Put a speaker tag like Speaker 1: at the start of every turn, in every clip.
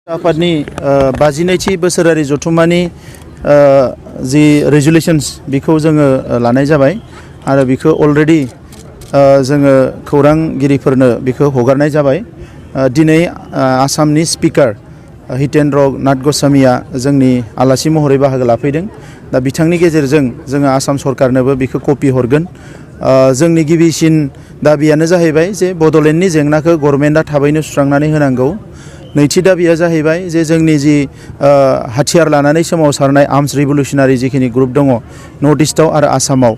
Speaker 1: आफादनि 52थि बोसोरारि जथुम्मानि जि रेजुलेशन्स बेखौ जोङो लानाय जाबाय आरो बेखौ अलरेडि जोङो खौरांगिरिफोरनो बेखौ हगारनाय जाबाय। दिनै आसामनि स्पिकार हितेन्द्र नाथ गस्वामीया जोंनि आलासि महरै बाहागो लाफैदों। दा बिथांनि गेजेरजों जोङो आसाम सरकारनोबो बेखौ कपि हरगोन। जोंनि गिबिसिन दाबियानो जाहैबाय जे बड'लेण्डनि जेंनाखौ गभर्नमेन्टआ थाबैनो सुस्रांनानै होनांगौ। नैथि दाबिया जाहैबाय जे जोंनि जि हाथियार लानानै सोमावसारनाय आर्मस रिभलिउसनारि जिखिनि ग्रुप दङ नर्थ इस्टआव आरो आसामाव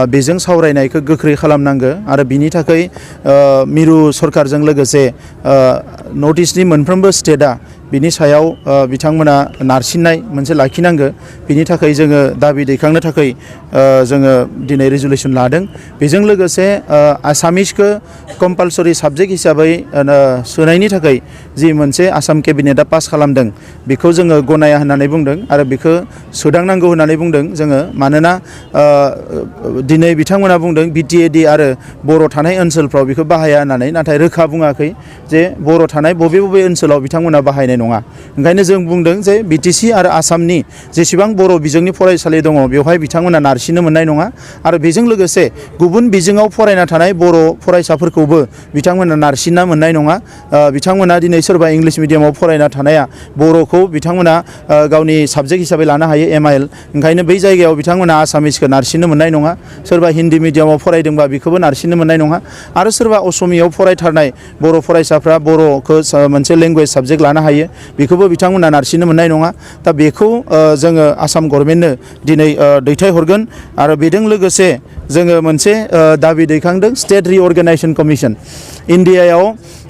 Speaker 1: बेजों सावरायनायखौ गोख्रै खालामनांगौ आरो बिनि थाखाय मिरु सरकारजों लोगोसे नर्थ इस्टनि मोनफ्रोमबो स्टेटआ बिनि सायाव बिथांमोना नारसिननाय मोनसे लाखिनांगौ। बिनि थाखाय जोङो दाबि दैखांनो थाखाय जोङो दिनै रेजुलेसन लादों। बेजों लोगोसे आसामिसखौ कम्पालसरि साबजेक्ट हिसाबै सोनायनि थाखाय जि मोनसे आसाम केबिनेटआ पास खालामदों बेखौ जोङो गनाया होननानै बुंदों आरो बेखौ सोदांनांगौ होननानै बुंदों जोङो। मानोना दिनै बिथांमोना बुंदों बिटिएडि आरो बर' थानाय ओनसोलफ्राव बेखौ बाहाया होननानै, नाथाय रोखा बुङाखै जे बर' थानाय बबे बबे ओनसोलाव बिथांमोना बाहायनाय नङा। ओंखायनो जों बुंदों जे बिटिसि आरो आसामनि जेसेबां बर' बिजोंनि फरायसालि दङ बेवहाय बिथांमोना नारसिननो मोननाय नङा आरो बेजों लोगोसे गुबुन बिजोङाव फरायना थानाय बर' फरायसाफोरखौबो बिथांमोना नारसिनना मोननाय नङा। बिथांमोना दिनै सोरबा इंलिश मिडियामाव फरायना थानाया बर'खौ बिथांमोना गावनि साबजेक्ट हिसाबै लानो हायो MIL। ओंखायनो बै जायगायाव बिथांमोना आसामिसखौ नारसिननो मोननाय नङा। सोरबा हिन्दी मिडियामाव फरायदोंबा बेखौबो नारसिननो मोननाय नङा आरो सोरबा असमियाव फरायथारनाय बर' फरायसाफ्रा बर'खौ मोनसे लेंगुवेज साबजेक्ट लानो हायो बेखौबो बिथांमोना नारसिननो मोननाय नङा। दा बेखौ जोङो आसाम गभर्नमेन्टनो दिनै दैथायहरगोन आरो बेजों लोगोसे जोङो मोनसे दाबि दैखांदों स्टेट रिअर्गेनाइजेसन कमिसन। इन्डियायाव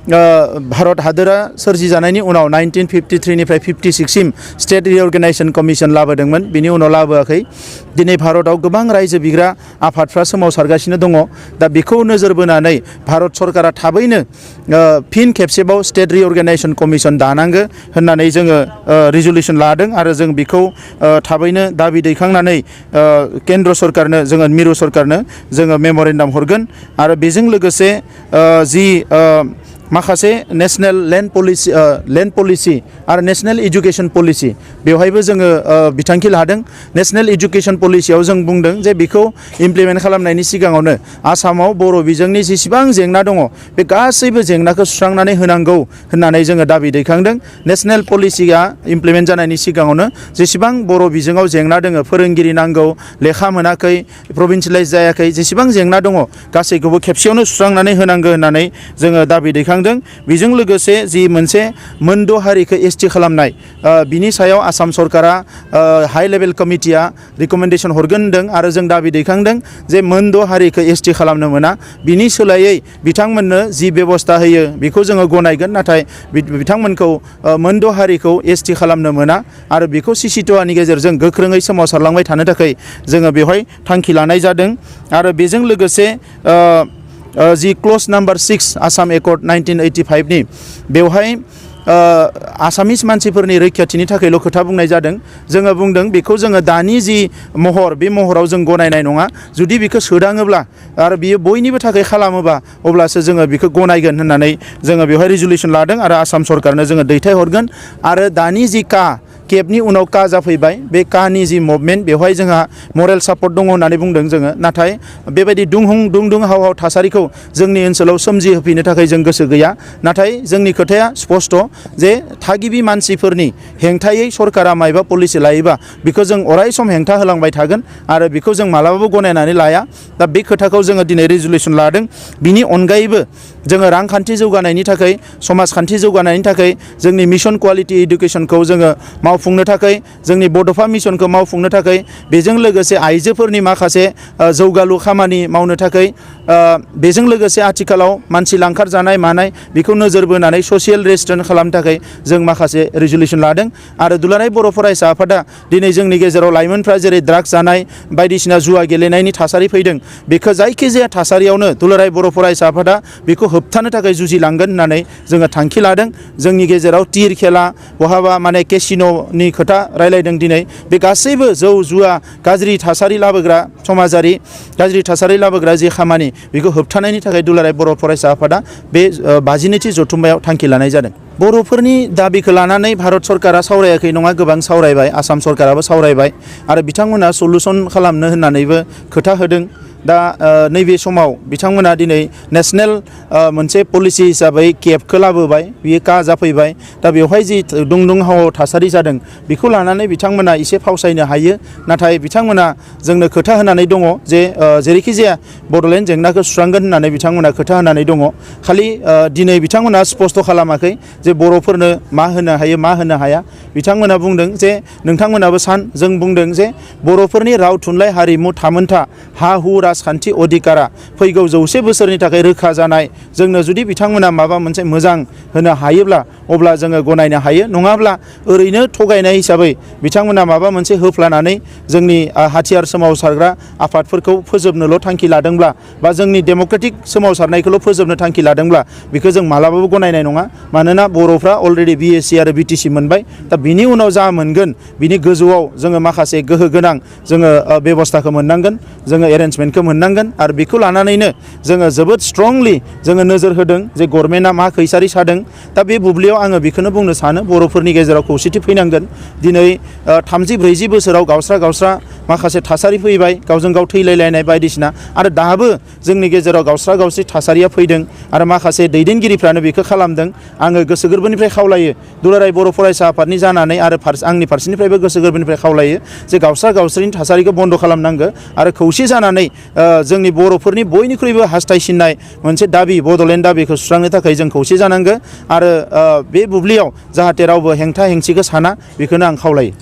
Speaker 1: भारत हादोरा सोरजिजानायनि उनाव 1953 निफ्राय 56सिम स्टेट रिअर्गेनाइजेसन कमिसन लाबोदोंमोन, बिनि उनाव लाबोआखै। दिनै भारतआव गोबां रायजो बिग्रा आफादफ्रा सोमावसारगासिनो दङ। दा बेखौ नोजोर बोनानै भारत सरकारा थाबैनो फिन खेबसेबाव स्टेट रिअर्गेनाइजेसन कमिसन दानांगो होननानै जोङो रेजुलेसन लादों आरो जों बेखौ थाबैनो दाबि दैखांनानै केन्द्र सरकारनो जोङो मिरु सरकारनो जोङो मेम'रेन्डाम हरगोन आरो बेजों लोगोसे जि माखासे नेशनेल लेन्ड पलिसि आरो नेशनेल एजुकेशन पलिसि बेवहायबो जोङो बिथांखि लादों। नेशनेल एजुकेशन पलिसियाव जों बुंदों जे बेखौ इमप्लिमेन्ट खालामनायनि सिगाङावनो आसामाव बर' बिजोंनि जेसेबां जेंना दङ बे गासैबो जेंनाखौ सुस्रांनानै होनांगौ होननानै जोङो दाबि दैखांदों। नेशनेल पलिसिया इमप्लिमेन्ट जानायनि सिगाङावनो जेसेबां बर' बिजोङाव जेंना दङ, फोरोंगिरि नांगौ, लेखा मोनाखै, प्रभिन्सियेलाइज जायाखै, जेसेबां जेंना दङ गासैखौबो खेबसेयावनो सुस्रांनानै होनांगौ होननानै जोङो दाबि दैखांदों। बेजों लोगोसे जि मोनसे मोनद' हारिखौ ST खालामनाय बिनि सायाव आसाम सरकारा हाइ लेभेल कमिटिया रिकमेन्डेसन हरगोन होनदों आरो जों दाबि दैखांदों जे मोनद' हारिखौ ST खालामनो मोना। बिनि सोलायै बिथांमोननो जि बेबस्था होयो बेखौ जोङो गनायगोन, नाथाय बिथांमोनखौ मोनद' हारिखौ ST खालामनो मोना आरो बेखौ CC2 गेजेरजों गोख्रोङै सोमावसारलांबाय थानो थाखाय जोङो बेवहाय थांखि लानाय जादों। आरो बेजों लोगोसे जि क्ल'ज नाम्बार 6 आसाम एकर्ड 1985नि बेवहाय आसामिस मानसिफोरनि रैखाथिनि थाखायल' खोथा बुंनाय जादों। जोङो बुंदों बेखौ जोङो दानि जि महर बे महराव जों गनायनाय नङा। जुदि बेखौ सोदाङोब्ला आरो बियो बयनिबो थाखाय खालामोबा अब्लासो जोङो बेखौ गनायगोन होननानै जोङो बेवहाय रेजुलेसन लादों आरो आसाम सरकारनो जोङो दैथायहरगोन। आरो दानि जि केबनि उनाव जाफैबाय, बे नि जि मुभमेन्ट बेवहाय जोंहा मरेल सापर्ट दङ होननानै बुंदों जोङो, नाथाय बेबायदि दुं हाव थासारिखौ जोंनि ओनसोलाव सोमजिहोफैनो थाखाय जों गोसो गैया। नाथाय जोंनि खोथाया स्पष्ट जे थागिबि मानसिफोरनि हेंथायै सरकारा मायबा पलिसि लायोबा बेखौ जों अराय सम हेंथा होलांबाय थागोन आरो बेखौ जों मालाबाबो गनायनानै लाया। दा बे खोथाखौ जोङो दिनै रेजुलेसन लादों। बिनि अनगायैबो जोङो रांखान्थि जौगानायनि थाखाय, समाजखान्थि जौगानायनि थाखाय जोंनि मिशन कुवालिटि इडुकेसनखौ जोङो मावफुंनो थाखाय, जोंनि बड'फा मिशनखौ मावफुंनो थाखाय, बेजों लोगोसे आइजोफोरनि माखासे जौगालु खामानि मावनो थाखाय, बेजों लोगोसे आथिखालाव मानसि लांखार जानाय मानाय बेखौ नोजोर बोनानै ससियेल रेजिस्ट्रेसन खालामनो थाखाय जों माखासे रेजुलेसन लादों। आरो दुलाराय बर' फरायसा आफादा दिनै जोंनि गेजेराव लाइमोनफ्रा जेरै ड्राग्स जानाय बायदिसिना जुवा गेलेनायनि थासारि फैदों, बेखौ जायखिजाया थासारियावनो दुलाराय बर' फरायसा आफादा बेखौ होबथानो थाखाय जुजिलांगोन होननानै जोङो थांखि लादों। जोंनि गेजेराव तिर खेला, बहाबा माने केसिन' नि खोथा रायलायदों दिनै बे गासैबो जौ जुवा गाज्रि थासारि लाबोग्रा समाजारि गाज्रि थासारि लाबोग्रा जि खामानि बेखौ होबथानायनि थाखाय दुलाराय बर' फरायसा आफादा बे 52थि जथुम्मायाव थांखि लानाय जादों। बर'फोरनि दाबिखौ लानानै भारत सरकारा सावरायाखै नङा, गोबां सावरायबाय, आसाम सरकाराबो सावरायबाय आरो बिथांमोना सलुसन खालामनो होननानैबो खोथा होदों। दा नैबे समाव बिथांमोना दिनै नेशनेल मोनसे पलिसि हिसाबै केबखौ लाबोबाय, बियो का जाफैबाय। दा बेवहाय जि दुंहाव थासारि जादों बेखौ लानानै बिथांमोना एसे फावसायनो हायो, नाथाय बिथांमोना जोंनो खोथा होनानै दङ जे जेरैखि जाया बड'लेण्ड जेंनाखौ सुस्रांगोन होननानै बिथांमोना खोथा होनानै दङ। खालि दिनै बिथांमोना स्पष्ट खालामाखै जे बर'फोरनो मा होनो हायो मा होनो हाया। बिथांमोना बुंदों जे नोंथांमोनाबो जों बुंदों जे बर'फोरनि राव थुनलाइ हारिमु थामोनथा हा हु राजखान्थि अधिकारा फैगौ 100 बोसोरनि थाखाय रोखा जानाय। जोंनो जुदि बिथांमोना माबा मोनसे मोजां होनो हायोब्ला अब्ला जोङो गनायनो हायो, नङाब्ला ओरैनो थगायनाय हिसाबै बिथांमोना माबा मोनसे होफ्लानानै जोंनि हाथियार सोमावसारग्रा आफादफोरखौ फोजोबनोल' थांखि लादोंब्ला बा जोंनि डेम'क्रेटिक सोमावसारनायखौल' फोजोबनो थांखि लादोंब्ला बेखौ जों मालाबाबो गनायनाय नङा। मानोना बर'फ्रा अलरेडि BSc आरो BTC मोनबाय। दा बिनि उनाव जा मोनगोन बिनि गोजौआव जोङो माखासे गोहो गोनां जोङो बेबस्थाखौ मोननांगोन, जोङो एरेन्जमेन्टखौ मोननांगोन आरो बेखौ लानानैनो जोङो जोबोद स्ट्रंलि जोङो नोजोर होदों जे गभर्नमेन्टआ मा खैसारि सादों। दा बे बुब्लियाव आङो बेखौनो बुंनो सानो बर'फोरनि गेजेराव खौसेथि फैनांगोन। दिनै 30-40 बोसोराव गावस्रा माखासे थासारि फैबाय, गावजों गाव थैलायलायनाय बायदिसिना, आरो दाबो जोंनि गेजेराव गावस्रा थासारिया फैदों आरो माखासे दैदेनगिरिफ्रानो बेखौ खालामदों। आङो गोसो गोरबोनिफ्राय खावलायो दुलाराय बर' फरायसा आफादनि जानानै आरो आंनि फारसेनिफ्रायबो गोसो गोरबोनिफ्राय खावलायो जे गावस्रानि थासारिखौ बन्द' खालामनांगौ आरो खौसे जानानै जोंनि बर'फोरनि बयनिख्रुइबो हास्थायसिननाय मोनसे दाबि बड'लेण्ड दाबिखौ सुस्रांनो थाखाय जों खौसे जानांगौ आरो बे बुब्लियाव जाहाथे रावबो हेंथा हेंसिखौ साना, बेखौनो आं खावलायो।